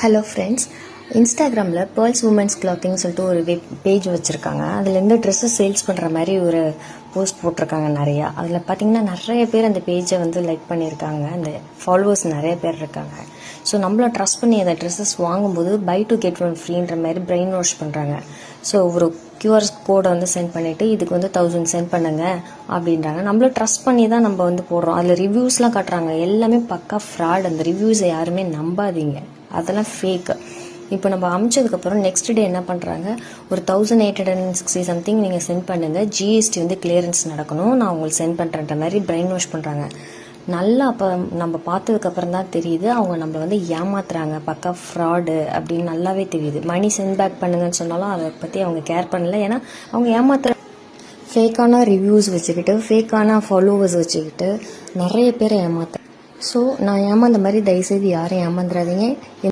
Hello friends, இன்ஸ்டாகிராமில் pearls women's கிளாத்திங்னு சொல்லிட்டு ஒரு பேஜ் வச்சுருக்காங்க. அதுலேருந்து ட்ரெஸ்ஸஸ் சேல்ஸ் பண்ணுற மாதிரி ஒரு போஸ்ட் போட்டிருக்காங்க நிறையா. அதில் பார்த்திங்கன்னா நிறைய பேர் அந்த பேஜை வந்து லைக் பண்ணியிருக்காங்க. அந்த ஃபாலோவர்ஸ் நிறைய பேர் இருக்காங்க. ஸோ நம்மள ட்ரஸ்ட் பண்ணி அந்த ட்ரெஸ்ஸஸ் வாங்கும்போது பை டு கெட் ஒன் ஃப்ரீன்ற மாதிரி பிரெயின் வாஷ் பண்ணுறாங்க. ஸோ ஒரு கியூஆர் கோடை வந்து சென்ட் பண்ணிவிட்டு இதுக்கு வந்து 1000 சென்ட் பண்ணுங்க அப்படின்றாங்க. நம்மள ட்ரஸ்ட் பண்ணி தான் நம்ம வந்து போடுறோம். அதில் ரிவ்யூஸ்லாம் காட்டுறாங்க. எல்லாமே பக்கா ஃப்ராட். அந்த ரிவ்யூஸை யாருமே நம்பாதீங்க, அதெல்லாம் ஃபேக்கு. இப்போ நம்ம அமிச்சதுக்கப்புறம் நெக்ஸ்ட் டே என்ன பண்ணுறாங்க, ஒரு 1860 சம்திங் நீங்கள் சென்ட் பண்ணுங்கள், ஜிஎஸ்டி வந்து கிளியரன்ஸ் நடக்கணும், நான் உங்களுக்கு சென்ட் பண்ணுறேன்ற மாதிரி பிரெயின் வாஷ் பண்ணுறாங்க. நல்லா அப்போ நம்ம பார்த்ததுக்கப்புறம் தான் தெரியுது அவங்க நம்மளை வந்து ஏமாத்துறாங்க, பக்கா ஃப்ராடு அப்படின்னு நல்லாவே தெரியுது. மணி சென்ட் பேக் பண்ணுங்கன்னு சொன்னாலும் அதை பற்றி அவங்க கேர் பண்ணல. ஏன்னா அவங்க ஏமாத்துற ஃபேக்கான ரிவ்யூஸ் வச்சுக்கிட்டு, ஃபேக்கான ஃபாலோவர்ஸ் வச்சுக்கிட்டு நிறைய பேரை ஏமாத்துறேன். ஸோ நான் ஏமாந்த மாதிரி தயவுசெய்து யாரும் ஏமாந்துடாதீங்க.